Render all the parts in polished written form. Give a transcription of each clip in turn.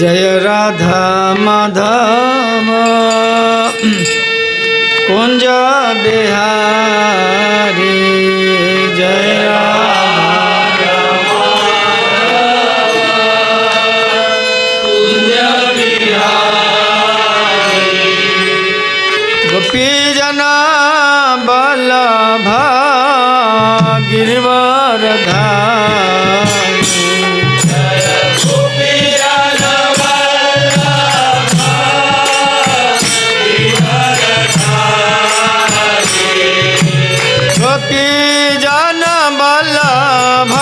जय राधा माधव कुंज बिहारी जय राधा कुंज बिहारी गोपी जना बल्लभ गिरिवरधारी गोपी जन बल्लभ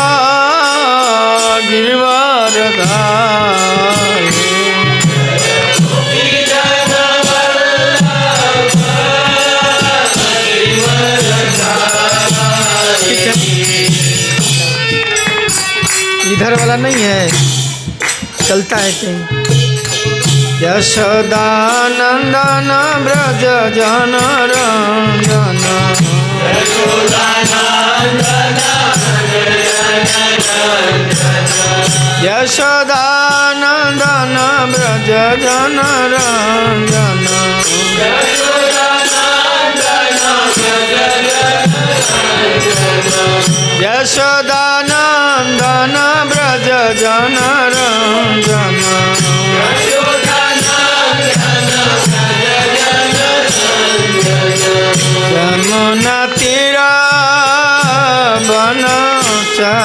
गिरिवरधारी इधर वाला नहीं है, चलता है कहीं। यशोदानंदन ब्रज जन रंजन यशोदानंदन ब्रज जन रंजन यशोदानंदन ब्रज जन रंजन यमुना तीरा बनचारी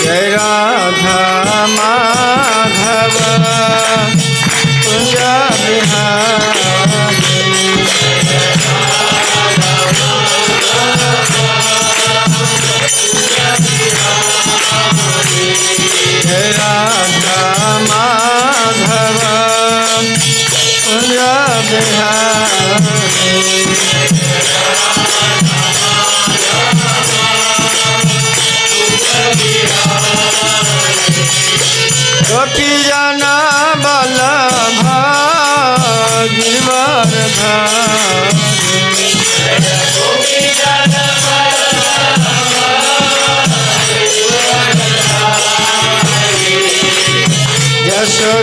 जय राधा माधव कुंज बिहारी जय राधा माधव कुंज बिहारी गोपी जना बल्लभ गिरिवरधारी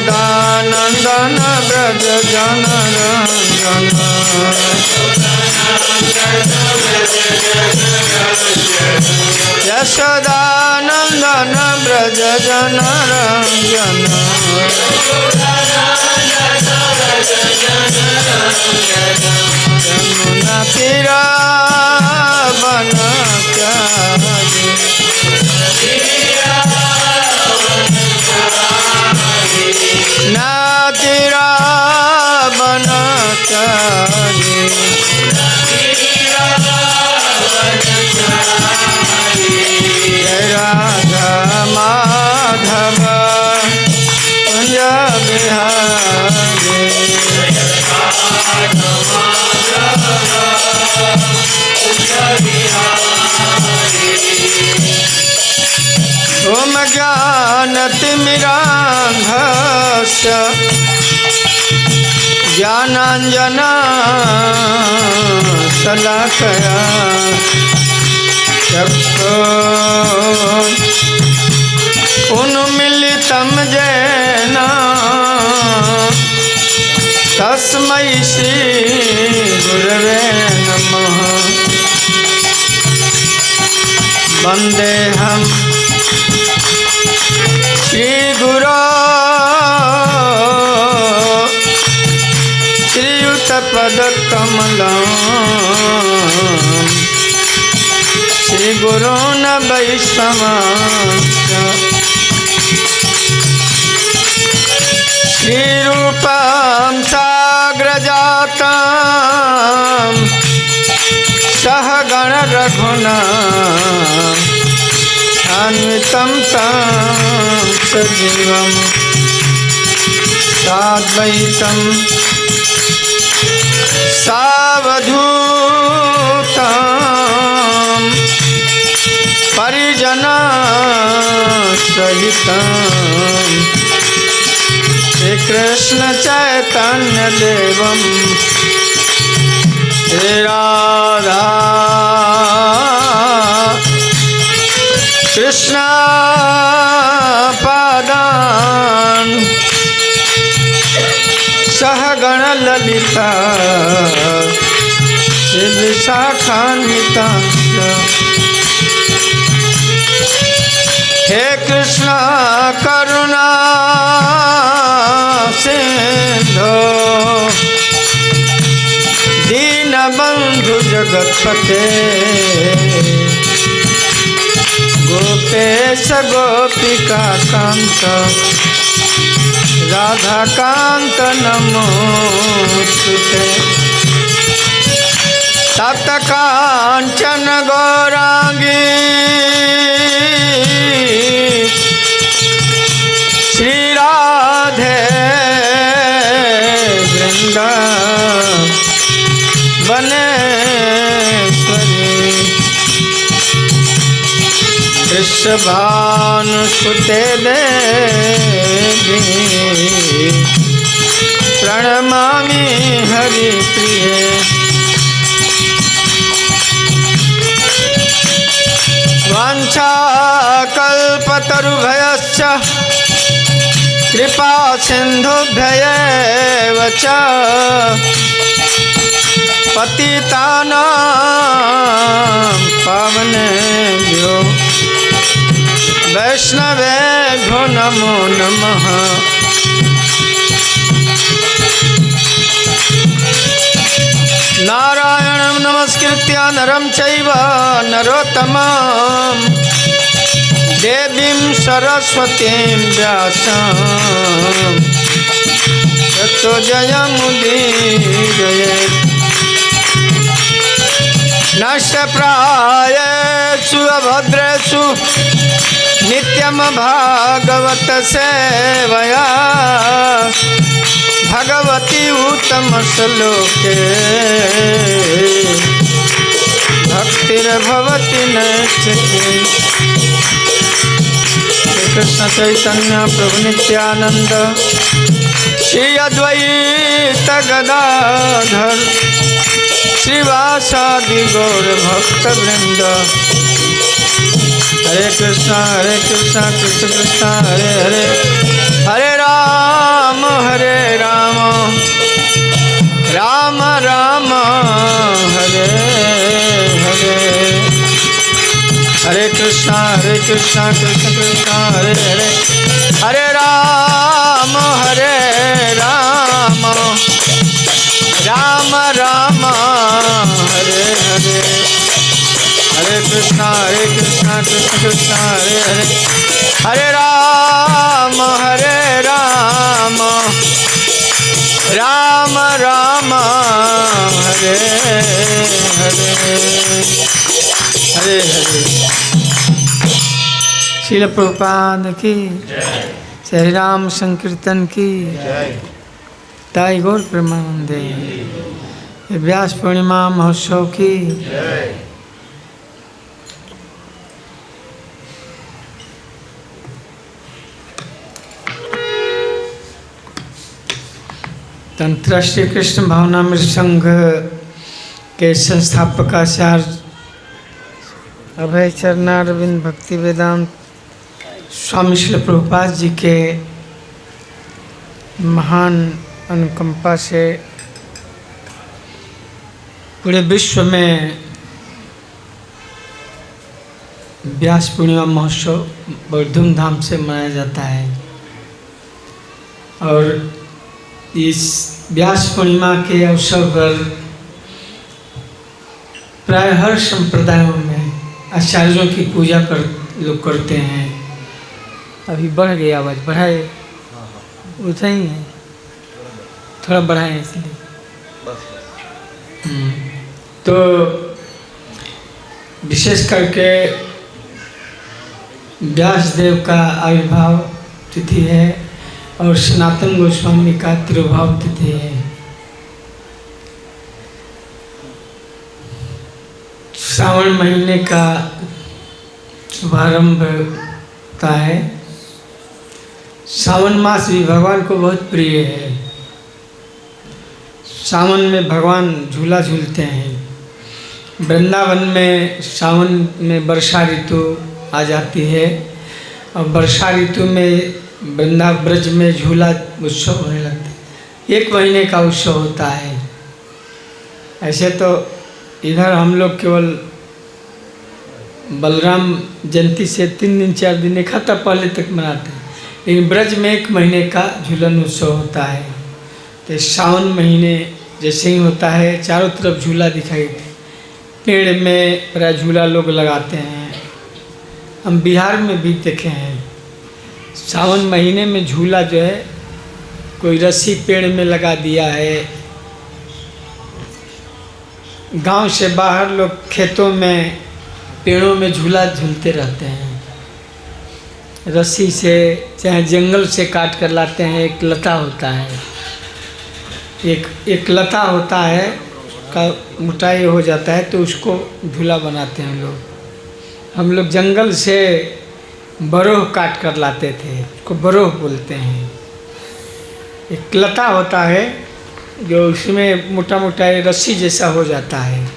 यशोदानंदन ब्रज जन रंजन यशोदानंदन ब्रज जन रंजन यमुना तीरा बनचारी ना तीरा बनचारी जय राधा माधव कुंज बिहारी ओम ज्ञानतिमिरान्धस्य ज्ञानाञ्जना शलाकया उन्मीलितं येन तस्मै श्री गुरवे नमः वन्देऽहं श्रीगुरो श्रीयुतपदकमलं श्रीगुरून् वैष्णवांश्च श्रीरूपं साग्रजातं सहगण रघुनाथान्वितं तं सजीवं साद्वैतं सावधूतं परिजनसहितं श्री कृष्ण चैतन्य देवं श्री राधा कृष्ण पादान सहगण ललिता विशाखान्वितांश्च हे कृष्ण करुणा सिंधो दीनबंधु जगत्पते गोपेश गोपिका कांत राधा कांत नमोस्तुते तप्त कांचन गौरांगी श्री राधे वृंदावनेश्वरी वृषभानुसुते देवी प्रणमामि हरिप्रिये वाञ्छाकल्पतरुभयश्च कृपा सिन्धुभ्यैव च पतितानां पावनेभ्यो वैष्णवेभ्यो नमो नमः। नारायणं नमस्कृत्य नरं चैव नरोत्तमं देवीं सरस्वतीं व्यासं ततो जयमुदीरयेत्। नष्टप्रायेषु अभद्रेषु नित्यं भागवत सेवया भगवती उत्तमश्लोके भक्तिर्भवति नैष्ठिकी। कृष्ण चैतन्य प्रभु नित्यानंद श्री अद्वैत गदाधर श्रीवासादि गौर भक्तवृंद। हरे कृष्ण कृष्ण कृष्ण हरे हरे, हरे राम राम राम हरे हरे। हरे कृष्ण कृष्ण कृष्ण हरे हरे, हरे राम राम राम हरे हरे। हरे कृष्ण कृष्ण कृष्ण हरे हरे, हरे राम राम राम हरे हरे, हरे हरे। श्रील प्रभुपाद की श्री राम संकीर्तन की ताई गौर प्रेमानंदे। व्यास पूर्णिमा महोत्सव की तंत्र श्री कृष्ण भावनामृत संघ के संस्थापक आचार्य अभय चरणारविंद भक्ति वेदांत स्वामी श्रील प्रभुपाद जी के महान अनुकंपा से पूरे विश्व में व्यास पूर्णिमा महोत्सव बहुत धूमधाम से मनाया जाता है। और इस व्यास पूर्णिमा के अवसर पर प्राय हर संप्रदायों में आचार्यों की पूजा लोग करते हैं। अभी बढ़ गई आवाज़, बढ़ाए उतना ही है, थोड़ा बढ़ाए इसलिए। तो विशेष करके व्यासदेव का आविर्भाव तिथि है और सनातन गोस्वामी का तिरुभाव तिथि है। श्रावण महीने का शुभारंभ होता है। सावन मास भी भगवान को बहुत प्रिय है। सावन में भगवान झूला झूलते हैं। वृंदावन में सावन में वर्षा ऋतु आ जाती है और वर्षा ऋतु में वृंदावन ब्रज में झूला उत्सव होने लगता है। 1 महीने का उत्सव होता है। ऐसे तो इधर हम लोग केवल बलराम जयंती से 3 दिन 4 दिन, 1 हफ्ता पहले तक मनाते हैं, लेकिन ब्रज में 1 महीने का झूलन उत्सव होता है। तो सावन महीने जैसे ही होता है, चारों तरफ झूला दिखाई दे, पेड़ में पूरा झूला लोग लगाते हैं। हम बिहार में भी देखे हैं, सावन महीने में झूला जो है कोई रस्सी पेड़ में लगा दिया है। गांव से बाहर लोग खेतों में पेड़ों में झूला झूलते रहते हैं, रस्सी से चाहे जंगल से काट कर लाते हैं। एक लता होता है, एक लता होता है का मोटाई हो जाता है, तो उसको झूला बनाते हैं लोग। हम लोग जंगल से बरोह काट कर लाते थे, उसको बरोह बोलते हैं। एक लता होता है जो उसमें मोटा मोटा रस्सी जैसा हो जाता है,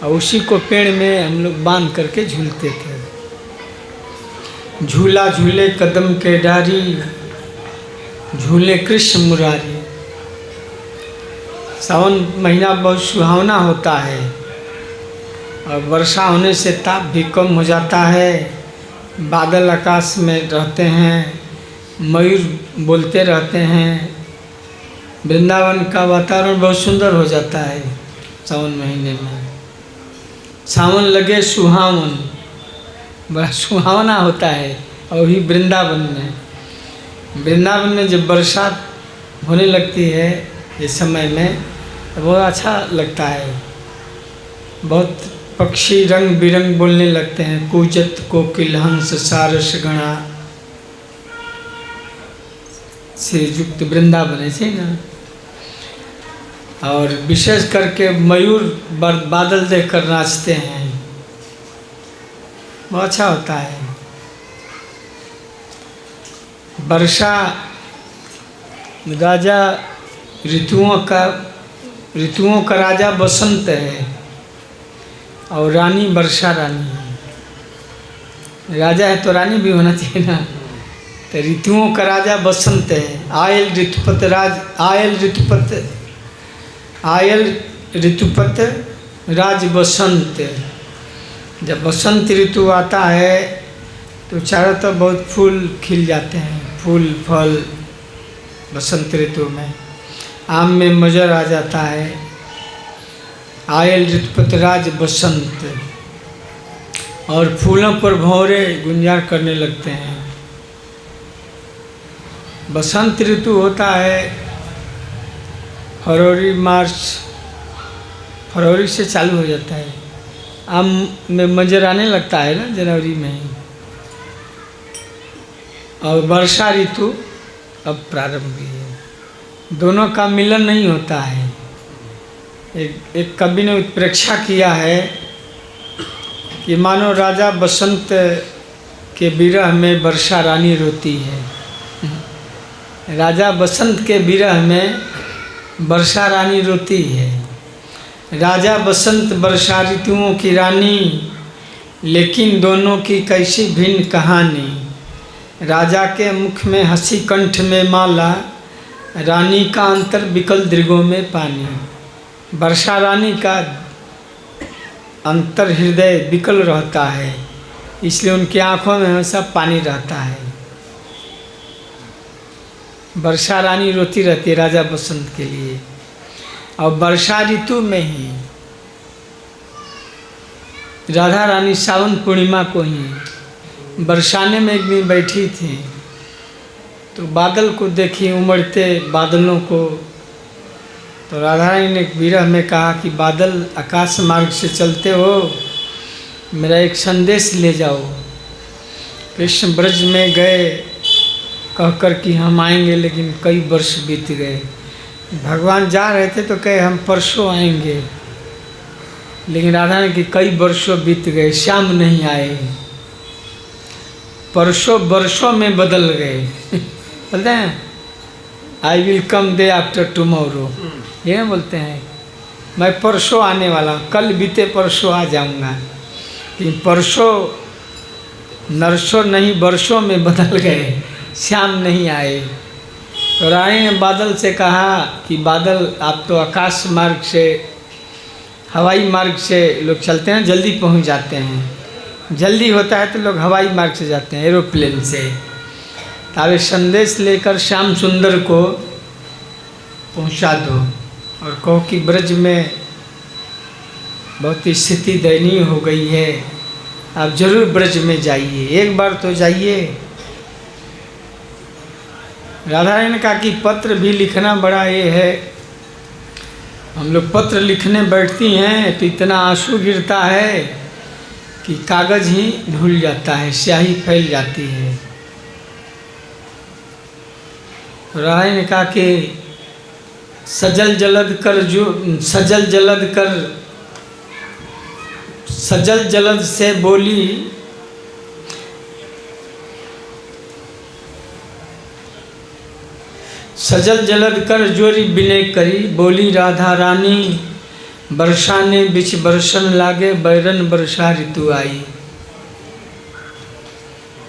और उसी को पेड़ में हम लोग बांध करके झूलते थे। झूला झूले कदम के डारी, झूले कृष्ण मुरारी। सावन महीना बहुत सुहावना होता है और वर्षा होने से ताप भी कम हो जाता है। बादल आकाश में रहते हैं, मयूर बोलते रहते हैं। वृंदावन का वातावरण बहुत सुंदर हो जाता है सावन महीने में। सावन लगे सुहावन, बड़ा सुहावना होता है। और वही वृंदावन में जब बरसात होने लगती है इस समय में, तो बहुत अच्छा लगता है। बहुत पक्षी रंग बिरंग बोलने लगते हैं। कूजत कोकिल हंस सारस गणा से युक्त वृंदावन है ना। और विशेष करके मयूर बादल देखकर नाचते हैं, बहुत अच्छा होता है। वर्षा राजा ऋतुओं का राजा बसंत है और रानी वर्षा रानी है। राजा है तो रानी भी होना चाहिए ना। तो ऋतुओं का राजा बसंत है। आयल ऋतुपत राज बसंत। जब बसंत ऋतु आता है तो चारों तरफ बहुत फूल खिल जाते हैं, फूल फल। बसंत ऋतु में आम में मजर आ जाता है। आयल ऋतुपत राज बसंत, और फूलों पर भंवरे गुंजार करने लगते हैं। बसंत ऋतु होता है फरवरी मार्च, फरवरी से चालू हो जाता है। आम में मजर आने लगता है ना जनवरी में ही। और वर्षा ऋतु अब प्रारंभ हुई है। दोनों का मिलन नहीं होता है। एक कवि ने उत्प्रेक्षा किया है कि मानो राजा बसंत के विरह में वर्षा रानी रोती है। राजा बसंत के विरह में वर्षा रानी रोती है। राजा बसंत वर्षा ऋतुओं की रानी, लेकिन दोनों की कैसी भिन्न कहानी। राजा के मुख में हंसी, कंठ में माला, रानी का अंतर विकल दृगों में पानी। वर्षा रानी का अंतर हृदय विकल रहता है, इसलिए उनकी आंखों में हमेशा पानी रहता है। वर्षा रानी रोती रहती है राजा बसंत के लिए। और वर्षा ऋतु में ही राधा रानी सावन पूर्णिमा को ही बरसाने में एक दिन बैठी थी, तो बादल को देखी, उमड़ते बादलों को। तो राधा रानी ने विरह में कहा कि बादल आकाश मार्ग से चलते हो, मेरा एक संदेश ले जाओ। कृष्ण ब्रज में गए कहकर कि हम आएंगे, लेकिन कई वर्ष बीत गए। भगवान जा रहे थे तो कहे हम परसों आएंगे, लेकिन राधा ने कि कई वर्षों बीत गए, श्याम नहीं आए। परसों वर्षों में बदल गए। बोलते हैं I will come day after tomorrow, ये बोलते हैं मैं परसों आने वाला हूँ, कल बीते परसों आ जाऊँगा। लेकिन परसों नरसों नहीं वर्षों में बदल गए, श्याम नहीं आए। तो रानी ने बादल से कहा कि बादल आप तो आकाश मार्ग से, हवाई मार्ग से लोग चलते हैं, जल्दी पहुंच जाते हैं, जल्दी होता है तो लोग हवाई मार्ग से जाते हैं, एरोप्लेन से। तब एक संदेश लेकर श्याम सुंदर को पहुंचा दो और कहो कि ब्रज में बहुत स्थिति दयनीय हो गई है, आप जरूर ब्रज में जाइए, एक बार तो जाइए। राधा रानी ने कहा कि पत्र भी लिखना बड़ा ये है, हम लोग पत्र लिखने बैठती हैं तो इतना आंसू गिरता है कि कागज़ ही धुल जाता है, स्याही फैल जाती है। राधा रानी ने कहा कि सजल जलद कर जो सजल जलद से बोली, सजल जलद कर जोरी विनय करी, बोली राधा रानी वर्षा ने बिच बरसन लागे, बैरन वर्षा ऋतु आई।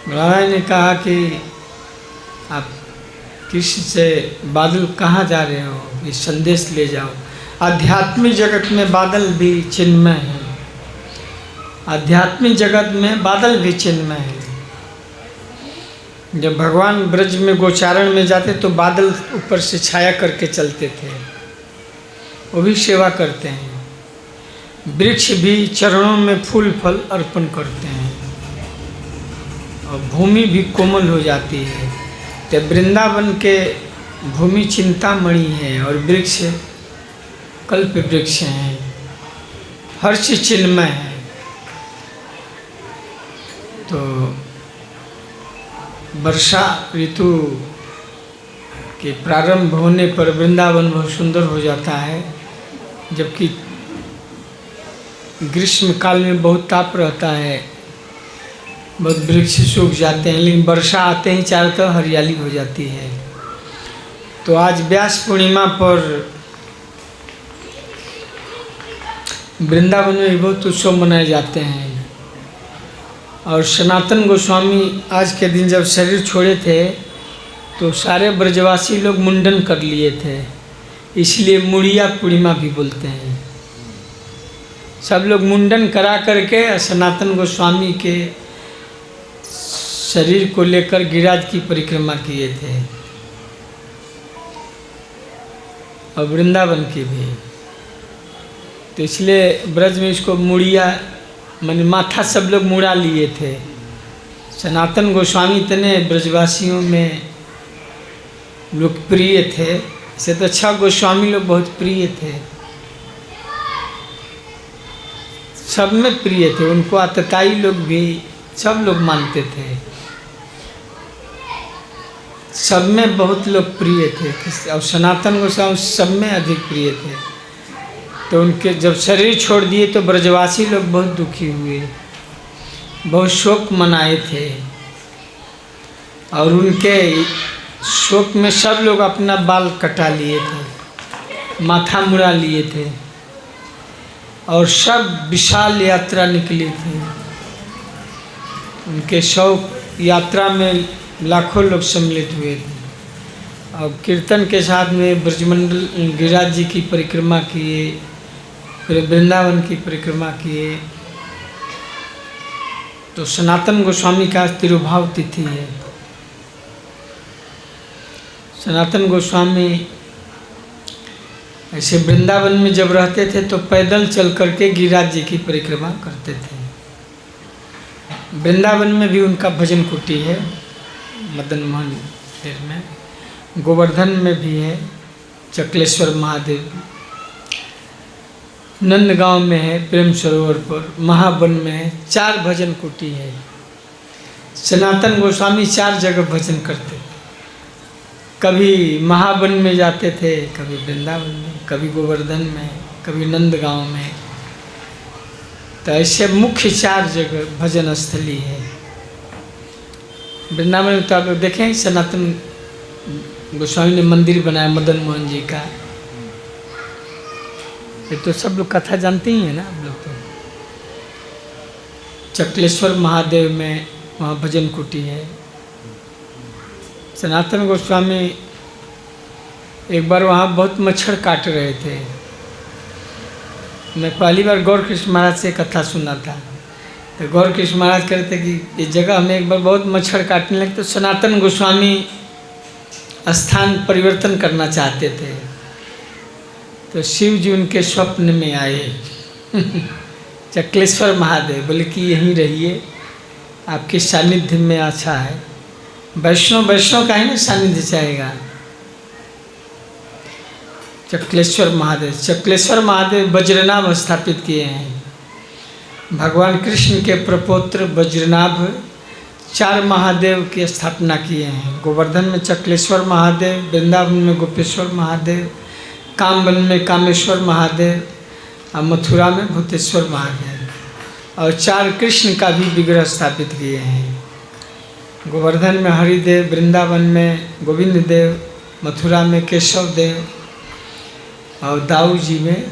राधा ने कहा कि आप किस से बादल कहाँ जा रहे हो, ये संदेश ले जाओ। आध्यात्मिक जगत में बादल भी चिन्मय है, आध्यात्मिक जगत में बादल भी चिन्मय है। जब भगवान ब्रज में गोचारण में जाते तो बादल ऊपर से छाया करके चलते थे, वो भी सेवा करते हैं। वृक्ष भी चरणों में फूल फल अर्पण करते हैं और भूमि भी कोमल हो जाती है। तो वृंदावन के भूमि चिंतामणि है और वृक्ष कल्प वृक्ष हैं, हर्ष चिन्मय है। तो वर्षा ऋतु के प्रारंभ होने पर वृंदावन बहुत सुंदर हो जाता है, जबकि ग्रीष्म काल में बहुत ताप रहता है, बहुत वृक्ष सूख जाते हैं, लेकिन वर्षा आते ही चारों तरफ हरियाली हो जाती है। तो आज व्यास पूर्णिमा पर वृंदावन में बहुत उत्सव मनाए जाते हैं। और सनातन गोस्वामी आज के दिन जब शरीर छोड़े थे तो सारे ब्रजवासी लोग मुंडन कर लिए थे, इसलिए मुड़िया पूर्णिमा भी बोलते हैं। सब लोग मुंडन करा करके सनातन गोस्वामी के शरीर को लेकर गिरिराज की परिक्रमा किए थे और वृंदावन की भी। तो इसलिए ब्रज में इसको मुड़िया मन माथा सब लोग मुड़ा लिए थे। सनातन गोस्वामी इतने ब्रजवासियों में लोकप्रिय थे, ऐसे तो 6 गोस्वामी लोग बहुत प्रिय थे, सब में प्रिय थे, उनको आतताई लोग भी सब लोग मानते थे, सब में बहुत लोकप्रिय थे। और सनातन गोस्वामी सब में अधिक प्रिय थे। तो उनके जब शरीर छोड़ दिए तो ब्रजवासी लोग बहुत दुखी हुए, बहुत शोक मनाए थे। और उनके शोक में सब लोग अपना बाल कटा लिए थे, माथा मुड़ा लिए थे और सब विशाल यात्रा निकली थी। उनके शोक यात्रा में लाखों लोग सम्मिलित हुए थे और कीर्तन के साथ में ब्रजमंडल गिरिराज जी की परिक्रमा किए, फिर वृंदावन की परिक्रमा किए। तो सनातन गोस्वामी का तिरुभाव तिथि है। सनातन गोस्वामी ऐसे वृंदावन में जब रहते थे तो पैदल चल करके गिरिराज जी की परिक्रमा करते थे। वृंदावन में भी उनका भजन कुटी है, मदन मोहन मंदिर में, गोवर्धन में भी है, चकलेश्वर महादेव, नंदगांव में है, प्रेम सरोवर पर, महावन में है, 4 भजन कुटी है। सनातन गोस्वामी 4 जगह भजन करते, कभी महावन में जाते थे, कभी वृंदावन में, कभी गोवर्धन में, कभी नंदगांव में। तो ऐसे मुख्य 4 जगह भजन स्थली है। वृंदावन में तो आप लोग देखें सनातन गोस्वामी ने मंदिर बनाया मदन मोहन जी का, ये तो सब लोग कथा जानते ही हैं ना आप लोग। तो चकलेश्वर महादेव में वहाँ भजन कुटी है। सनातन गोस्वामी एक बार वहाँ बहुत मच्छर काट रहे थे। मैं पहली बार गौर कृष्ण महाराज से कथा सुना था, तो गौर कृष्ण महाराज कहते कि इस जगह हमें एक बार बहुत मच्छर काटने लगे, तो सनातन गोस्वामी स्थान परिवर्तन करना चाहते थे। तो शिव जी उनके स्वप्न में आए चक्लेश्वर महादेव बोले कि यहीं रहिए, आपके सानिध्य में अच्छा है। वैष्णव का ही ना सानिध्य चाहेगा। चक्लेश्वर महादेव वज्रनाभ स्थापित किए हैं। भगवान कृष्ण के प्रपौत्र वज्रनाभ 4 महादेव की स्थापना किए हैं। गोवर्धन में चक्लेश्वर महादेव, वृंदावन में गोपेश्वर महादेव, कामवन में कामेश्वर महादेव और मथुरा में भूतेश्वर महादेव, और 4 कृष्ण का भी विग्रह स्थापित किए हैं। गोवर्धन में हरिदेव, वृंदावन में गोविंद देव, मथुरा में केशव देव और दाऊ जी में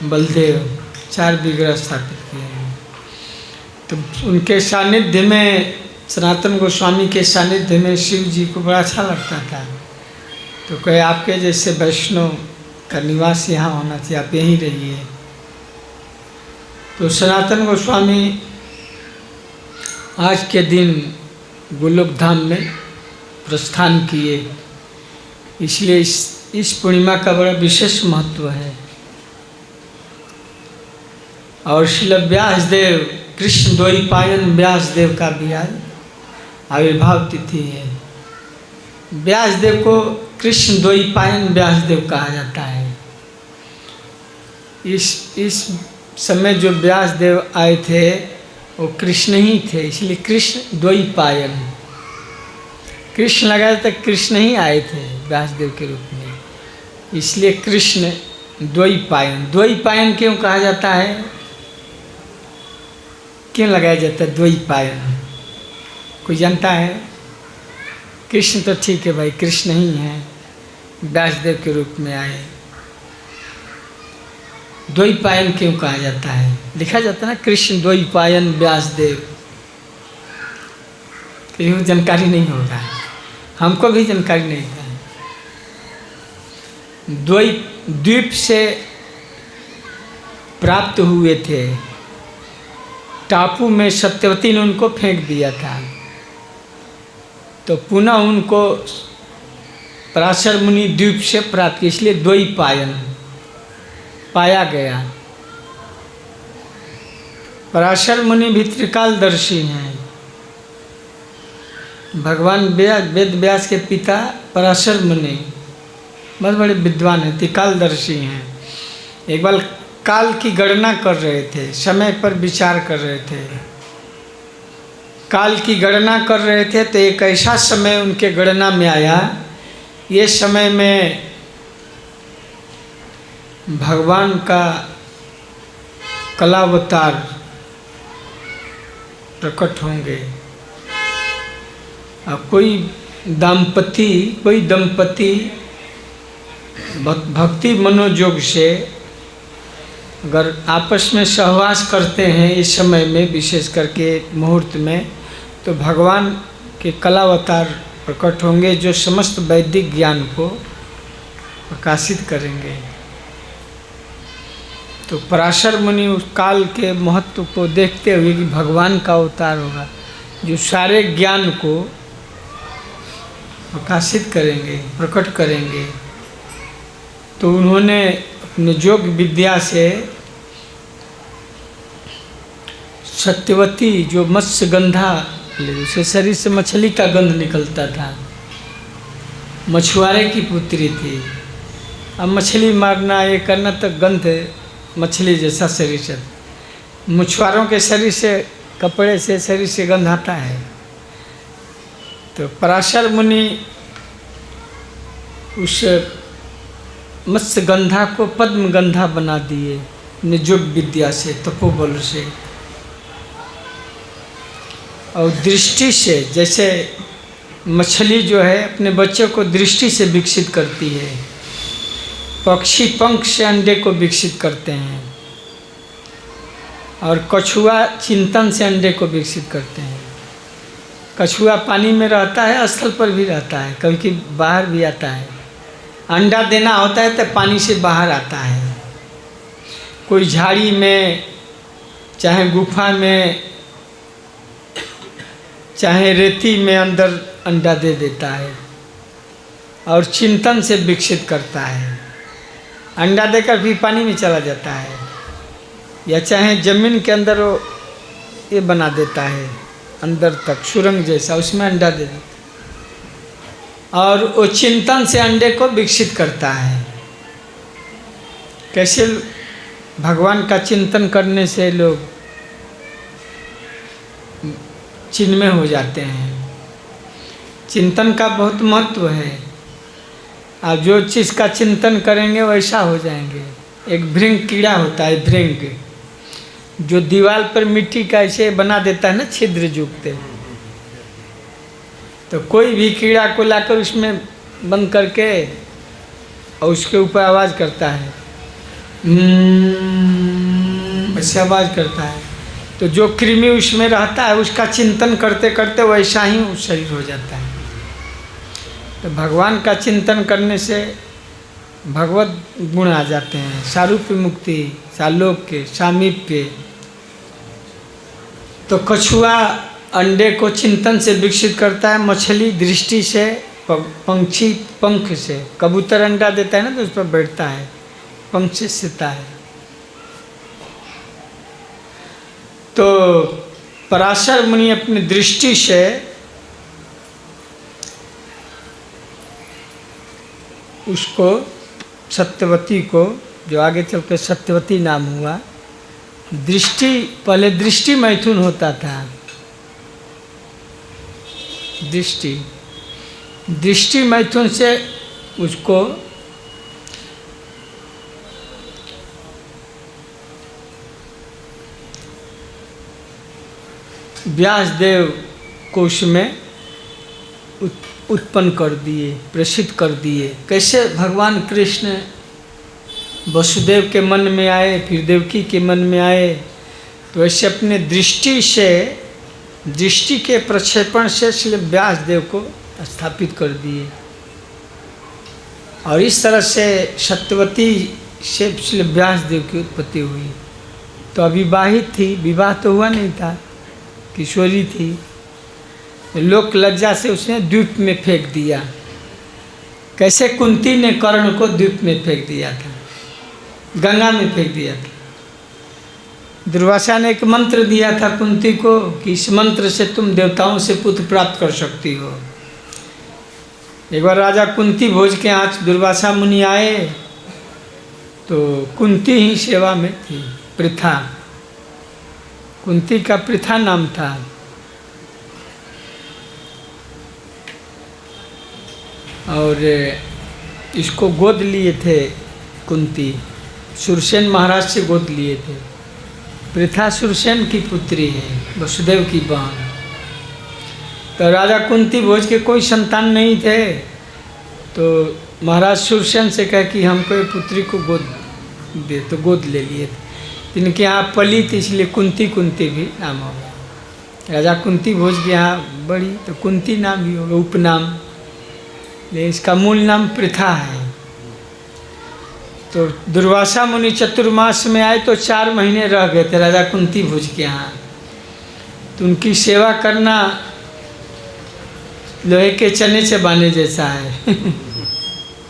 बलदेव, 4 विग्रह स्थापित किए हैं। तो उनके सानिध्य में, सनातन गोस्वामी के सानिध्य में शिव जी को बड़ा अच्छा लगता था। तो कहे आपके जैसे वैष्णव का निवास यहाँ होना चाहिए, आप यहीं रहिए। तो सनातन गोस्वामी आज के दिन गोलोक धाम में प्रस्थान किए, इसलिए इस पूर्णिमा का बड़ा विशेष महत्व है। और श्रील व्यासदेव, कृष्ण द्वैपायन व्यासदेव का भी आज आविर्भाव तिथि है। व्यासदेव को कृष्ण द्वैपायन व्यासदेव कहा जाता है। इस समय जो व्यासदेव आए थे वो कृष्ण ही थे, इसलिए कृष्ण द्वैपायन। कृष्ण लगाया था, कृष्ण ही आए थे व्यासदेव के रूप में, इसलिए कृष्ण द्वैपायन। द्वैपायन क्यों कहा जाता है, क्यों लगाया जाता है द्वैपायन, कोई जानता है? कृष्ण तो ठीक है भाई, कृष्ण ही है, व्यासदेव के रूप में आए। द्वैपायन क्यों कहा जाता है? लिखा जाता है ना कृष्ण द्वैपायन व्यासदेव। कहीं जानकारी नहीं होगा, हमको भी जानकारी नहीं था। द्वीप से प्राप्त हुए थे, टापू में सत्यवती ने उनको फेंक दिया था, तो पुनः उनको पराशर मुनि द्वीप से प्राप्त, इसलिए द्वैपायन पाया गया। पराशर मुनि भी त्रिकालदर्शी हैं। भगवान वेद व्यास के पिता पराशर मुनि बहुत बड़े विद्वान हैं, त्रिकालदर्शी हैं। एक बार काल की गणना कर रहे थे, समय पर विचार कर रहे थे, काल की गणना कर रहे थे, तो एक ऐसा समय उनके गणना में आया, ये समय में भगवान का कलावतार प्रकट होंगे। अब कोई दंपति भक्ति मनोयोग से अगर आपस में सहवास करते हैं इस समय में, विशेष करके मुहूर्त में, तो भगवान के कलावतार प्रकट होंगे जो समस्त वैदिक ज्ञान को प्रकाशित करेंगे। तो पराशर मुनि उस काल के महत्व को देखते हुए कि भगवान का अवतार होगा जो सारे ज्ञान को प्रकाशित करेंगे, प्रकट करेंगे, तो उन्होंने अपने योग विद्या से सत्यवती जो मत्स्य गंधा, उसके शरीर से मछली का गंध निकलता था, मछुआरे की पुत्री थी। अब मछली मारना ये करना तो गंध मछली जैसा शरीर से, मछुआरों के शरीर से, कपड़े से, शरीर से गंध आता है। तो पराशर मुनि उस मत्स्य गंधा को पद्म गंधा बना दिए नियोग विद्या से, तपोबल से। और दृष्टि से, जैसे मछली जो है अपने बच्चों को दृष्टि से विकसित करती है, पक्षी पंख से अंडे को विकसित करते हैं, और कछुआ चिंतन से अंडे को विकसित करते हैं। कछुआ पानी में रहता है, स्थल पर भी रहता है, कभी कभी बाहर भी आता है। अंडा देना होता है तो पानी से बाहर आता है, कोई झाड़ी में, चाहे गुफा में, चाहे रेती में अंदर अंडा दे देता है और चिंतन से विकसित करता है। अंडा देकर भी पानी में चला जाता है, या चाहे जमीन के अंदर वो ये बना देता है अंदर तक सुरंग जैसा, उसमें अंडा दे देता है और वो चिंतन से अंडे को विकसित करता है। कैसे भगवान का चिंतन करने से लोग चिन्मय हो जाते हैं। चिंतन का बहुत महत्व है। आप जो चीज़ का चिंतन करेंगे वैसा हो जाएंगे। एक भृंग कीड़ा होता है, भृंग, जो दीवार पर मिट्टी का ऐसे बना देता है ना, छिद्र जुगते, तो कोई भी कीड़ा को लाकर उसमें बंद करके और उसके ऊपर आवाज़ करता है, ऐसे आवाज़ करता है, तो जो कृमि उसमें रहता है उसका चिंतन करते करते वैसा ही शरीर हो जाता है। तो भगवान का चिंतन करने से भगवत गुण आ जाते हैं, सारूप्य मुक्ति, सालोक्य, सामीप्य। तो कछुआ अंडे को चिंतन से विकसित करता है, मछली दृष्टि से, पंछी पंख से। कबूतर अंडा देता है ना तो उस पर बैठता है, पंख से सीता है। तो पराशर मुनि अपनी दृष्टि से उसको, सत्यवती को, जो आगे चल कर सत्यवती नाम हुआ, दृष्टि, पहले दृष्टि मैथुन होता था, दृष्टि मैथुन से उसको व्यासदेव को उसमें उत्पन्न कर दिए, प्रेषित कर दिए। कैसे भगवान कृष्ण वसुदेव के मन में आए, फिर देवकी के मन में आए, तो ऐसे अपने दृष्टि से, दृष्टि के प्रक्षेपण से श्री व्यासदेव को स्थापित कर दिए। और इस तरह से सत्यवती से श्री व्यासदेव की उत्पत्ति हुई। तो अविवाहित थी, विवाह तो हुआ नहीं था, किशोरी थी। लोक लज्जा से उसने द्वीप में फेंक दिया। कैसे कुंती ने कर्ण को द्वीप में फेंक दिया था, गंगा में फेंक दिया था। दुर्वासा ने एक मंत्र दिया था कुंती को कि इस मंत्र से तुम देवताओं से पुत्र प्राप्त कर सकती हो। एक बार राजा कुंती भोज के यहाँ दुर्वासा मुनि आए तो कुंती ही सेवा में थी, पृथा, कुंती का पृथा नाम था। और इसको गोद लिए थे कुंती, सुरसेन महाराज से गोद लिए थे। पृथा सुरसेन की पुत्री है, वसुदेव की बहन। तो राजा कुंती भोज के कोई संतान नहीं थे, तो महाराज सुरसेन से कहा कि हमको ये पुत्री को गोद दे, तो गोद ले लिए थे। इनके यहाँ पली थी, इसलिए कुंती कुंती भी नाम हो गया। राजा कुंती भोज के यहाँ बड़ी तो कुंती नाम भी हो गया, उपनाम। इसका मूल नाम पृथा है। तो दुर्वासा मुनि चतुर्मास में आए तो 4 महीने रह गए थे राजा कुंती भोज के यहाँ। तो उनकी सेवा करना लोहे के चने चबाने जैसा है।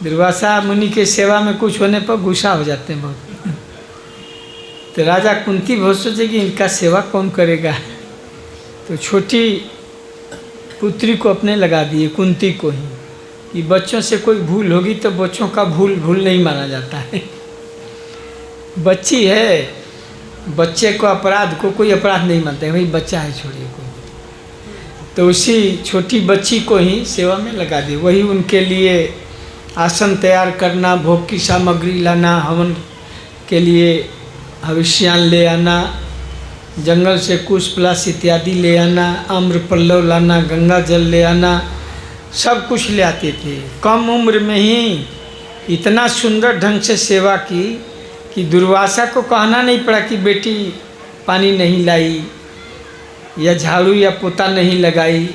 दुर्वासा मुनि के सेवा में कुछ होने पर गुस्सा हो जाते हैं बहुत। तो राजा कुंती भोज सोचे कि इनका सेवा कौन करेगा, तो छोटी पुत्री को अपने लगा दिए, कुंती को ही, कि बच्चों से कोई भूल होगी तो बच्चों का भूल नहीं माना जाता है। बच्ची है, बच्चे को अपराध को कोई अपराध नहीं मानता है, वही बच्चा है, छोड़िए कोई। तो उसी छोटी बच्ची को ही सेवा में लगा दी। वही उनके लिए आसन तैयार करना, भोग की सामग्री लाना, हवन के लिए हविष्यान ले आना, जंगल से कुश पलाश इत्यादि ले आना, आम्र पल्लव लाना, गंगा जल ले आना, सब कुछ ले आते थे। कम उम्र में ही इतना सुंदर ढंग से सेवा की कि दुर्वासा को कहना नहीं पड़ा कि बेटी पानी नहीं लाई या झाड़ू या पोता नहीं लगाई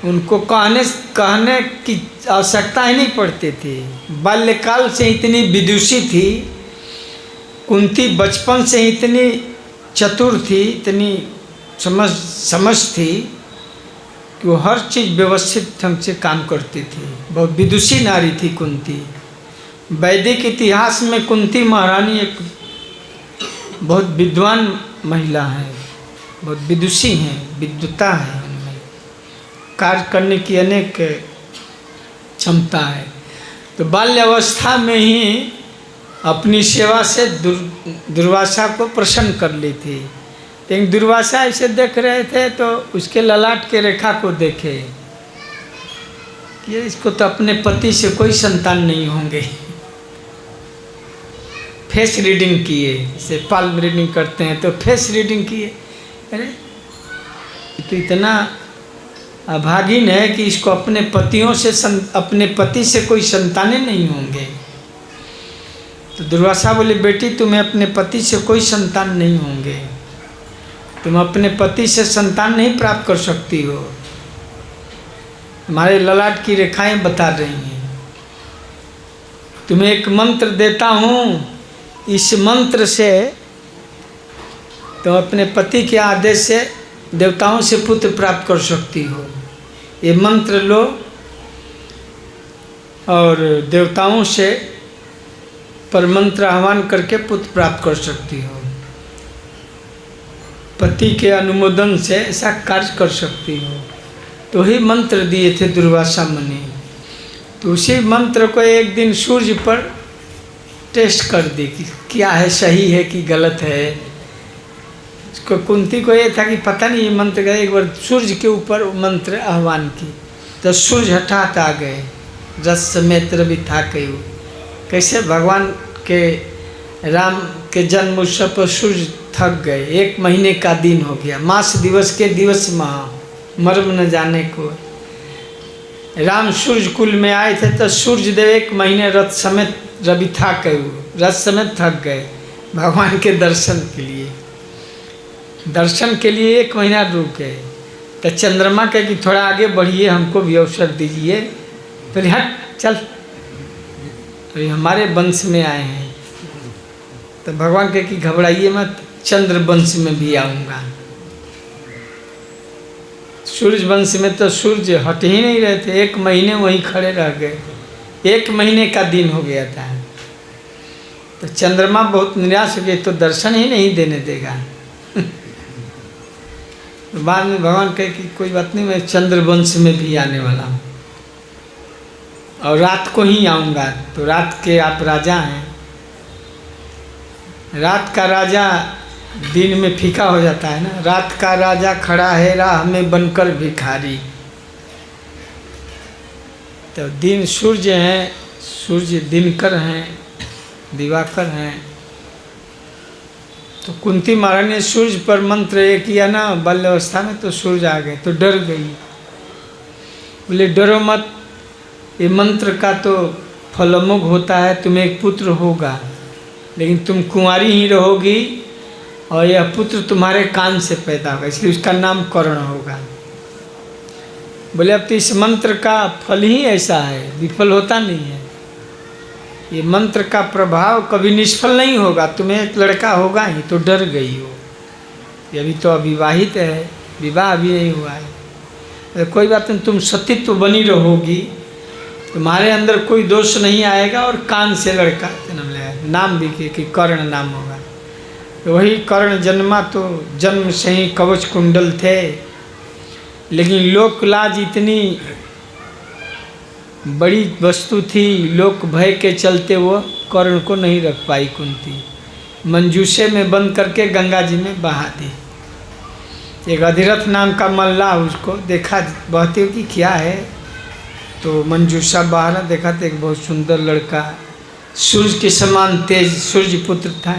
उनको कहने की आवश्यकता ही नहीं पड़ती थी। बाल्यकाल से इतनी विदुषी थी कुंती, बचपन से इतनी चतुर थी, इतनी समझ थी कि वो हर चीज़ व्यवस्थित ढंग से काम करती थी। बहुत विदुषी नारी थी कुंती। वैदिक इतिहास में कुंती महारानी एक बहुत विद्वान महिला है, बहुत विदुषी हैं, विद्वता है उनमें, कार्य करने की अनेक क्षमता है। तो बाल्यावस्था में ही अपनी सेवा से दुर्वासा को प्रसन्न कर ली थी। लेकिन दुर्वासा ऐसे देख रहे थे तो उसके ललाट के रेखा को देखे कि इसको तो अपने पति से कोई संतान नहीं होंगे। फेस रीडिंग किए, जैसे पाल्म रीडिंग करते हैं तो फेस रीडिंग किए, अरे तो इतना अभागिन है कि इसको अपने अपने पति से कोई संतानें नहीं होंगे। तो दुर्वासा बोले, बेटी तुम्हें अपने पति से कोई संतान नहीं होंगे, तुम अपने पति से संतान नहीं प्राप्त कर सकती हो, हमारे ललाट की रेखाएं बता रही हैं। तुम्हें एक मंत्र देता हूँ, इस मंत्र से तुम अपने पति के आदेश से देवताओं से पुत्र प्राप्त कर सकती हो। ये मंत्र लो और देवताओं से पर मंत्र आह्वान करके पुत्र प्राप्त कर सकती हो। पति के अनुमोदन से ऐसा कार्य कर सकती हो। तो ही मंत्र दिए थे दुर्वासा मुनि। तो उसी मंत्र को एक दिन सूर्य पर टेस्ट कर दी कि क्या है, सही है कि गलत है। उसको कुंती को ये था कि पता नहीं ये मंत्र गए, एक बार सूर्य के ऊपर मंत्र आह्वान की तो सूर्य हठात आ गए, रस समेत रवि था कयु। कैसे भगवान के राम के जन्म उत्सव पर सूर्य थक गए, 1 महीने का दिन हो गया, मास दिवस के दिवस महा, मर्म न जाने को। राम सूर्य कुल में आए थे तो सूर्य देव 1 महीने रथ समेत रवि था कयु, रथ समेत थक गए भगवान के दर्शन के लिए। दर्शन के लिए 1 महीना रुक गए। तो चंद्रमा कहे कि थोड़ा आगे बढ़िए, हमको भी अवसर दीजिए। फिर हट चल, अभी हमारे वंश में आए हैं। तो भगवान कहे कि घबराइए मत, चंद्र वंश में भी आऊँगा। सूर्य वंश में तो सूर्य हट ही नहीं रहे थे, 1 महीने वहीं खड़े रह गए। 1 महीने का दिन हो गया था। तो चंद्रमा बहुत निराश हो गए, तो दर्शन ही नहीं देने देगा। बाद में भगवान कहे कि कोई बात नहीं, मैं चंद्र वंश में भी आने वाला हूँ और रात को ही आऊँगा। तो रात के आप राजा हैं। रात का राजा दिन में फीका हो जाता है ना। रात का राजा खड़ा है राह में बनकर भिखारी। तो दिन सूर्य हैं, सूर्य दिनकर हैं, दिवाकर हैं। तो कुंती महारानी ने सूर्य पर मंत्र ये किया ना बाल्यावस्था में, तो सूर्य आ गए। तो डर गई, बोले डरो मत, ये मंत्र का तो फलमुग होता है, तुम्हें एक पुत्र होगा, लेकिन तुम कुंवारी ही रहोगी और यह पुत्र तुम्हारे कान से पैदा होगा, इसलिए उसका नाम कर्ण होगा। बोले अब तो इस मंत्र का फल ही ऐसा है, विफल होता नहीं है। ये मंत्र का प्रभाव कभी निष्फल नहीं होगा, तुम्हें एक लड़का होगा ही। तो डर गई हो, ये अभी तो अविवाहित है, विवाह अभी नहीं हुआ है। कोई बात नहीं, तुम सतीत्व बनी रहोगी, तुम्हारे अंदर कोई दोष नहीं आएगा और कान से लड़का जन्म लेगा। नाम भी कि कर्ण नाम होगा। तो वही कर्ण जन्मा। तो जन्म से ही कवच कुंडल थे, लेकिन लोक लाज इतनी बड़ी वस्तु थी, लोक भय के चलते वो कर्ण को नहीं रख पाई कुंती। मंजूषे में बंद करके गंगा जी में बहा दी। एक अधिरथ नाम का मल्लाह उसको देखा बहते हुए कि क्या है, तो मंजूषा बहाना देखा तो एक बहुत सुंदर लड़का, सूर्य के समान तेज सूर्य पुत्र था,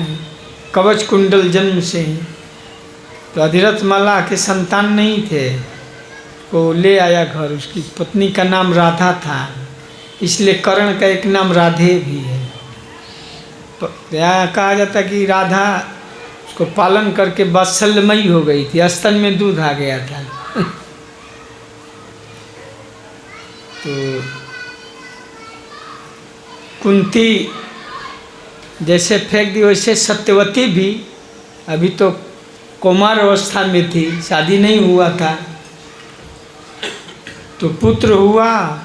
कवच कुंडल जन्म से ही। तो अधिरथ मल्लाह के संतान नहीं थे, को ले आया घर। उसकी पत्नी का नाम राधा था, इसलिए कर्ण का एक नाम राधे भी है। तो यहाँ कहा जाता कि राधा उसको पालन करके वात्सल्यमयी हो गई थी, स्तन में दूध आ गया था। तो कुंती जैसे फेंक दी, वैसे सत्यवती भी अभी तो कुमार अवस्था में थी, शादी नहीं हुआ था, तो पुत्र हुआ।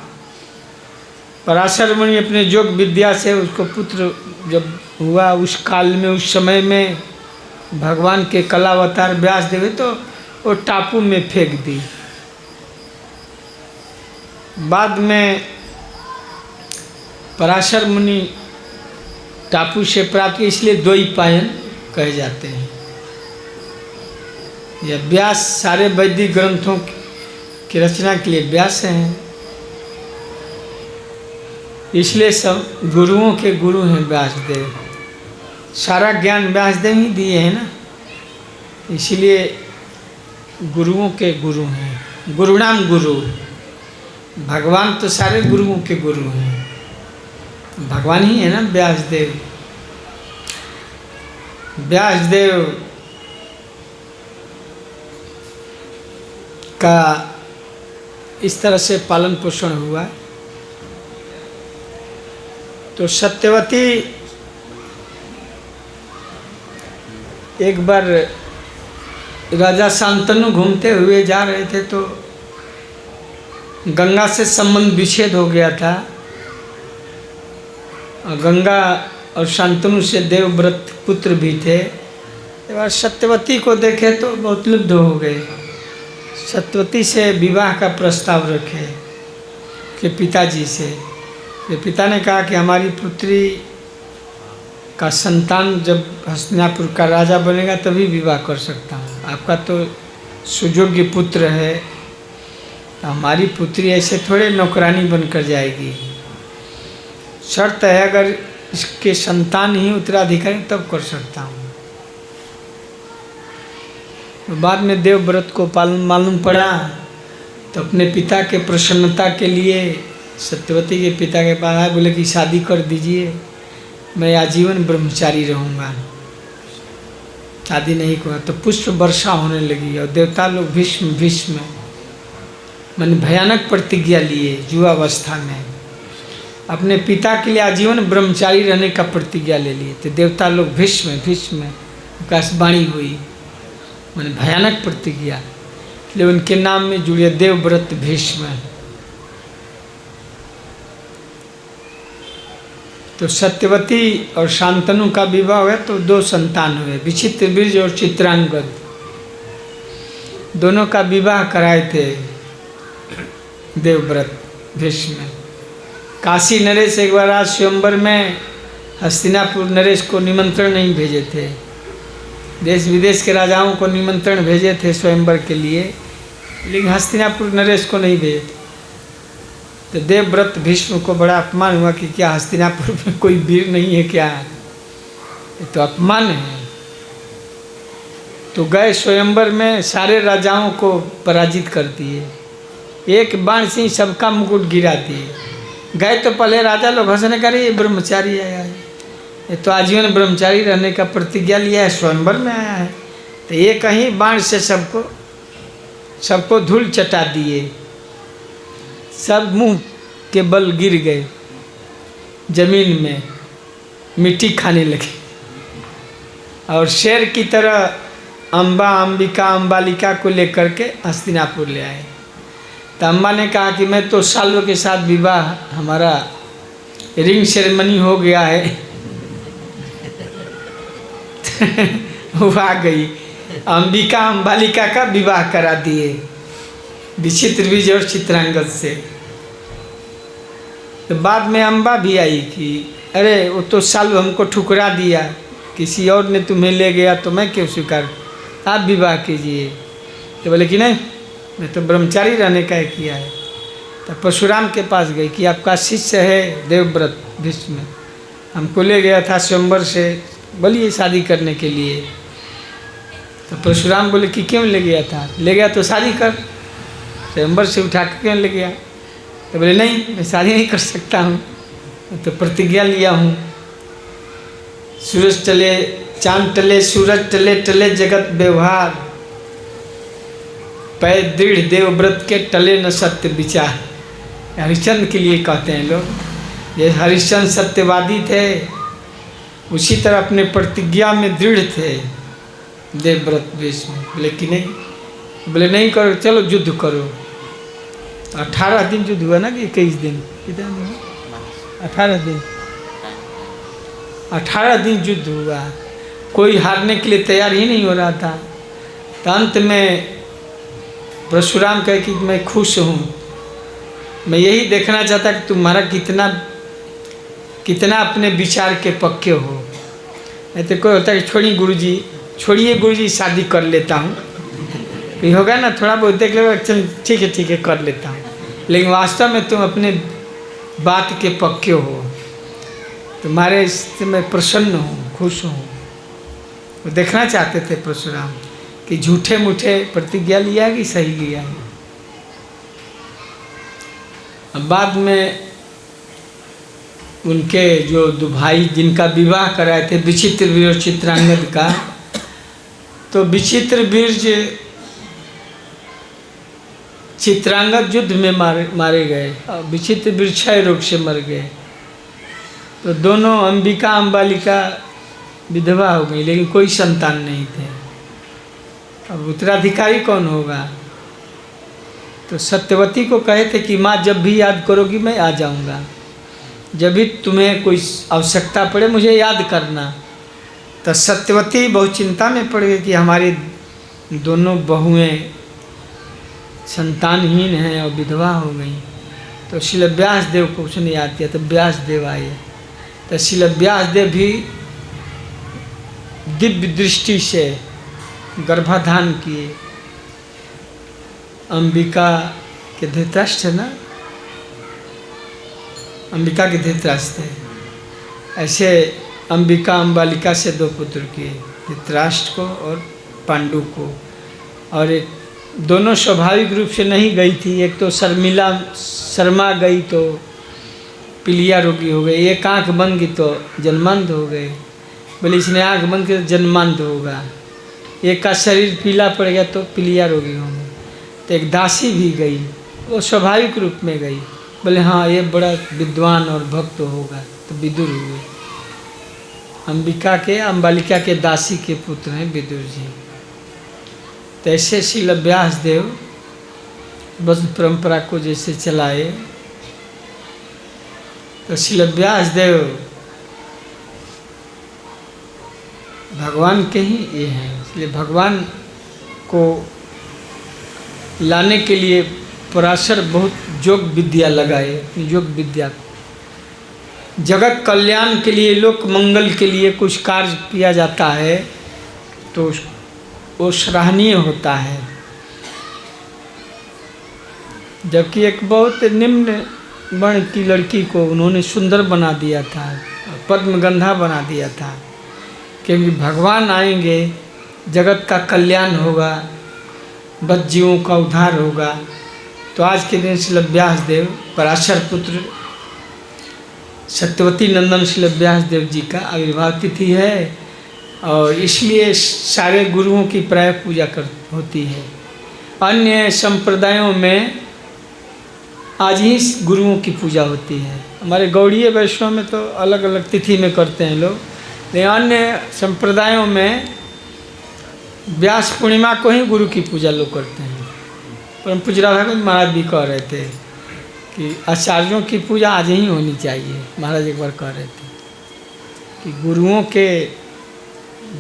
पराशर मुनि अपने योग विद्या से उसको पुत्र जब हुआ, उस काल में, उस समय में भगवान के कलावतार व्यास देव तो वो टापू में फेंक दी। बाद में पराशर मुनि टापू से प्राप्त, इसलिए द्वैपायन कहे जाते हैं। यह व्यास सारे वैदिक ग्रंथों की रचना के लिए व्यास हैं, इसलिए सब गुरुओं के गुरु हैं व्यासदेव। सारा ज्ञान व्यासदेव ही दिए हैं ना, इसलिए गुरुओं के गुरु हैं। गुरुणाम गुरु, भगवान तो सारे गुरुओं के गुरु हैं, भगवान ही है ना व्यासदेव। व्यासदेव का इस तरह से पालन पोषण हुआ। तो सत्यवती एक बार राजा शांतनु घूमते हुए जा रहे थे, तो गंगा से संबंध विच्छेद हो गया था। और गंगा और शांतनु से देवव्रत पुत्र भी थे। एक बार सत्यवती को देखे तो बहुत लुब्ध हो गए। सत्यवती से विवाह का प्रस्ताव रखे कि पिताजी से। तो पिता ने कहा कि हमारी पुत्री का संतान जब हस्तिनापुर का राजा बनेगा तभी विवाह कर सकता हूँ, आपका तो सुयोग्य पुत्र है, तो हमारी पुत्री ऐसे थोड़े नौकरानी बनकर जाएगी। शर्त है अगर इसके संतान ही उत्तराधिकारी तब कर सकता हूँ। तो बाद में देवव्रत को मालूम पड़ा, तो अपने पिता के प्रसन्नता के लिए सत्यवती के पिता के पास आए, बोले कि शादी कर दीजिए, मैं आजीवन ब्रह्मचारी रहूँगा, शादी नहीं करूँगा। तो पुष्प वर्षा होने लगी और देवता लोग भीष्म मैंने भयानक प्रतिज्ञा लिए युवावस्था में, अपने पिता के लिए आजीवन ब्रह्मचारी रहने का प्रतिज्ञा ले लिए। तो देवता लोग भीष्म आकाशवाणी हुई, मैंने भयानक प्रतिज्ञा, इसलिए उनके नाम में जुड़े देवव्रत भीष्म। तो सत्यवती और शांतनु का विवाह हुआ तो 2 संतान हुए, विचित्रवीर्य और चित्रांगद, दोनों का विवाह कराए थे देवव्रत भीष्म। काशी नरेश एक बार आज स्वयंवर में हस्तिनापुर नरेश को निमंत्रण नहीं भेजे थे, देश विदेश के राजाओं को निमंत्रण भेजे थे स्वयंवर के लिए, लेकिन हस्तिनापुर नरेश को नहीं भेजे थे। तो देवव्रत भीष्म को बड़ा अपमान हुआ कि क्या हस्तिनापुर में कोई वीर नहीं है क्या, ये तो अपमान है। तो गए स्वयंवर में, सारे राजाओं को पराजित कर दिए, एक बाण से ही सबका मुकुट गिरा दिए। गए तो पहले राजा लोग हंसने का, रहे ये ब्रह्मचारी आया है, ये तो आजीवन ब्रह्मचारी रहने का प्रतिज्ञा लिया है, स्वयंवर में आया है। तो ये कहीं बाण से सबको धूल चटा दिए, सब मुंह के बल गिर गए जमीन में, मिट्टी खाने लगे। और शेर की तरह अंबिका अम्बालिका को लेकर के हस्तिनापुर ले आए। तो अम्बा ने कहा कि मैं तो साल्व के साथ विवाह, हमारा रिंग सेरेमनी हो गया है। वो आ गई, अंबिका अम्बालिका का विवाह करा दिए विचित्रवीर्य और चित्रांगद से। तो बाद में अम्बा भी आई कि अरे वो तो साल्व हमको ठुकरा दिया, किसी और ने तुम्हें ले गया तो मैं क्यों स्वीकार, आप विवाह कीजिए। तो बोले कि नहीं, मैं तो ब्रह्मचारी रहने का किया है। तो परशुराम के पास गई कि आपका शिष्य है देवव्रत भीष्म, हमको ले गया था स्वयंवर से, बोलिए शादी करने के लिए। तो परशुराम बोले कि क्यों ले गया था, ले गया तो शादी कर, स्वयंवर से उठा कर क्यों ले गया। तो बोले नहीं, मैं शादी नहीं कर सकता हूँ, मैं तो प्रतिज्ञा लिया हूँ। सूरज टले चांद टले सूरज टले टले जगत व्यवहार, पै दृढ़ देवव्रत के टले न सत्य विचार। हरिश्चंद्र के लिए कहते हैं लोग, ये हरिश्चंद्र सत्यवादी थे, उसी तरह अपने प्रतिज्ञा में दृढ़ थे देवव्रत वेश में। बोले कि नहीं, बोले नहीं करो, चलो युद्ध करो। 18 दिन युद्ध हुआ ना कि 21 दिन, कितने दिन हुआ? 18 दिन, 18 दिन युद्ध हुआ। कोई हारने के लिए तैयार ही नहीं हो रहा था। तो अंत में परशुराम कहे कि मैं खुश हूँ, मैं यही देखना चाहता कि तुम्हारा कितना अपने विचार के पक्के हो। नहीं तो कोई होता है कि छोड़िए गुरुजी शादी कर लेता हूँ, ये होगा ना, थोड़ा बहुत देख लो, चल ठीक है कर लेता हूँ, लेकिन वास्तव में तुम अपने बात के पक्के हो, तुम्हारे इससे मैं प्रसन्न हूँ, खुश हूँ। वो देखना चाहते थे परशुराम कि झूठे मूठे प्रतिज्ञा लिया है कि सही लिया है। अब बाद में उनके जो दो भाई जिनका विवाह कराए थे विचित्रवीर्य और चित्रांगद का, तो विचित्रवीर्य चित्रांगद युद्ध में मारे गए और विचित्रवीर्य क्षय रोग से मर गए। तो दोनों अंबिका अम्बालिका विधवा हो गई, लेकिन कोई संतान नहीं थे। अब उत्तराधिकारी कौन होगा? तो सत्यवती को कहे थे कि माँ जब भी याद करोगी मैं आ जाऊँगा, जब भी तुम्हें कोई आवश्यकता पड़े मुझे याद करना। तो सत्यवती बहुत चिंता में पड़ गई कि हमारी दोनों बहुएं संतानहीन हैं और विधवा हो गई। तो श्रील व्यासदेव को उसने याद किया, तो व्यासदेव आए। तो श्रील व्यासदेव भी दिव्य दृष्टि से गर्भाधान किए। अंबिका के धृतराष्ट्र ना, अंबिका के धृतराष्ट्र थे, ऐसे अंबिका अम्बालिका से 2 पुत्र किए, धृतराष्ट्र को और पांडु को। और एक दोनों स्वाभाविक रूप से नहीं गई थी, एक तो शर्मा गई तो पीलिया रोगी हो गई, एक आँख बन गई तो जन्मांध हो गए। बोले इसने आँख बंद कर जन्मांध होगा, एक का शरीर पीला पड़ गया तो पीलिया रोगी होंगे। तो एक दासी भी गई, वो स्वाभाविक रूप में गई। बोले हाँ ये बड़ा विद्वान और भक्त होगा, तो विदुर हुए। अंबिका के अम्बालिका के दासी के पुत्र हैं विदुर जी। तो ऐसे श्रील व्यासदेव वंश परंपरा को जैसे चलाए, तो श्रील व्यासदेव भगवान के ही ये हैं। इसलिए भगवान को लाने के लिए पराशर बहुत योग विद्या लगाए। योग विद्या जगत कल्याण के लिए, लोक मंगल के लिए कुछ कार्य किया जाता है तो वो सराहनीय होता है। जबकि एक बहुत निम्न वर्ण की लड़की को उन्होंने सुंदर बना दिया था, पद्मगंधा बना दिया था, क्योंकि भगवान आएंगे, जगत का कल्याण होगा, बद जीवों का उद्धार होगा। तो आज के दिन श्रील व्यासदेव पराशर पुत्र सत्यवती नंदन श्रील व्यासदेव जी का आविर्भाव तिथि है, और इसलिए सारे गुरुओं की प्राय पूजा होती है। अन्य संप्रदायों में आज ही गुरुओं की पूजा होती है। हमारे गौड़ीय वैष्णव में तो अलग अलग तिथि में करते हैं लोग, लेकिन अन्य संप्रदायों में व्यास पूर्णिमा को ही गुरु की पूजा लोग करते हैं। परम पूज्य राधा महाराज भी कह रहे थे कि आचार्यों की पूजा आज ही होनी चाहिए। महाराज एक बार कह रहे थे कि गुरुओं के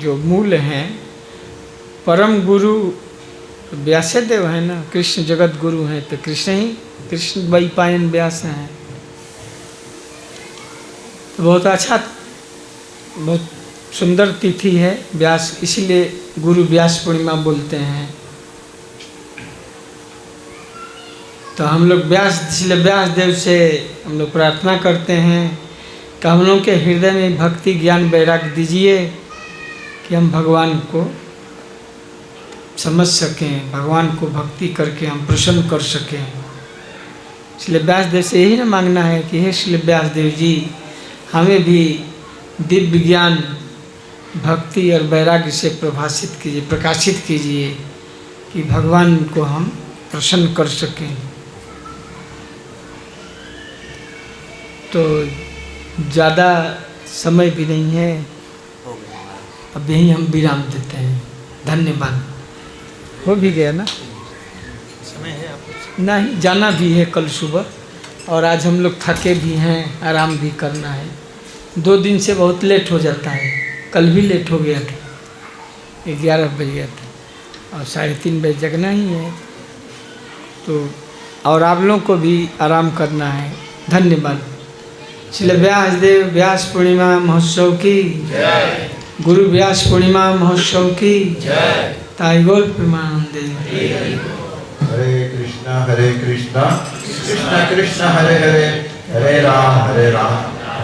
जो मूल हैं, परम गुरु व्यासदेव है ना, कृष्ण जगत गुरु हैं, तो कृष्ण वैपायन व्यास हैं। तो बहुत अच्छा, बहुत सुंदर तिथि है व्यास, इसलिए गुरु व्यास पूर्णिमा बोलते हैं। तो हम लोग इसलिए व्यासदेव से हम लोग प्रार्थना करते हैं कि हम लोग के हृदय में भक्ति ज्ञान वैराग्य दीजिए कि हम भगवान को समझ सकें, भगवान को भक्ति करके हम प्रसन्न कर सकें। इसलिए व्यासदेव से यही ना मांगना है कि हे श्री व्यासदेव जी, हमें भी दिव्य ज्ञान भक्ति और वैराग्य से प्रकाशित कीजिए कि भगवान को हम प्रसन्न कर सकें। तो ज़्यादा समय भी नहीं है, अब यहीं हम विराम देते हैं। धन्यवाद। हो भी गया ना, समय है आपको? नहीं, जाना भी है कल सुबह, और आज हम लोग थके भी हैं, आराम भी करना है। 2 दिन से बहुत लेट हो जाता है, कल भी लेट हो गया था, 11 बज गया था, और 3:30 बजे जगना ही है। तो और आप लोगों को भी आराम करना है। धन्यवाद। श्री व्यासदेव व्यास पूर्णिमा महोत्सव की जय। गुरु व्यास पूर्णिमा महोत्सव की जय। टाइगर प्रेमानंदे। हरे कृष्णा कृष्णा कृष्णा हरे हरे, हरे राम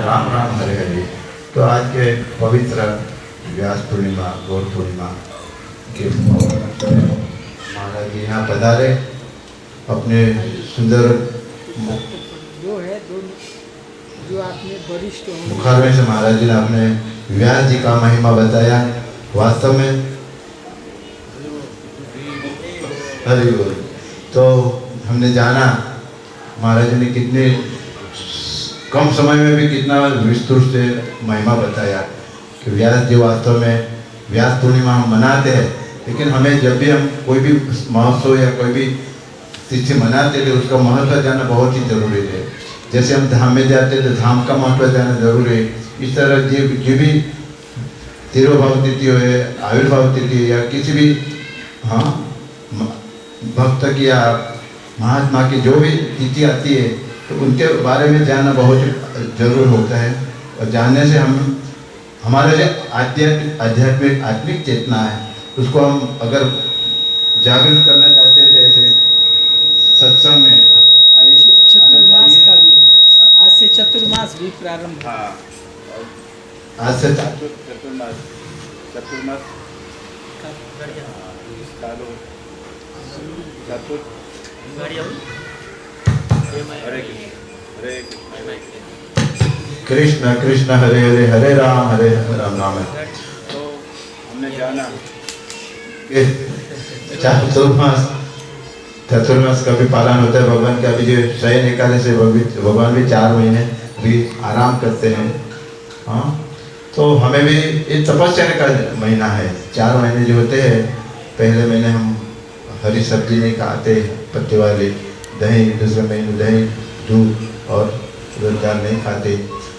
राम राम हरे हरे। तो आज के पवित्र व्यास पूर्णिमा गौर पूर्णिमा के महाराज जी यहाँ पधारे, अपने सुंदर जो है जो आपने वरिष्ठ मुखार में से महाराज जी ने अपने व्यास जी का महिमा बताया। वास्तव में हरि बोल। तो हमने जाना महाराज जी ने कितने कम समय में भी कितना विस्तृत से महिमा बताया कि व्यास जी वास्तव में व्यास पूर्णिमा हम मनाते हैं, लेकिन हमें जब भी हम कोई भी महोत्सव या कोई भी तिथि मनाते थे उसका महत्व जानना बहुत ही जरूरी है। जैसे हम धाम में जाते तो धाम का महत्व जानना जरूरी है, इस तरह जो भी तिरुभाव तिथि हो, आविर्भाव तिथि या किसी भी भक्त की या महात्मा की जो भी तिथि आती है तो उनके बारे में जानना बहुत जरूर होता है। और जानने से हम हमारा जो आध्यात्मिक चेतना है उसको हम अगर जागृत करना चाहते थे ऐसे सत्संग में चतुर्मास का भी, आज से चतुर्मास भी प्रारंभ। हाँ, आज से चतुर्मास कृष्ण कृष्ण हरे हरे, हरे राम राम। तो हमने जाना कि चतुर्मास का भी पालन होता है। भगवान का भी जो शयन एकादशी से भगवान भी 4 महीने भी आराम करते हैं। हाँ, तो हमें भी ये तपस्या का महीना है। 4 महीने जो होते हैं, पहले महीने हम हरी सब्जी नहीं खाते, पत्ते वाली, दही, दूसरे महीने दही, दूध और दाल नहीं खाते,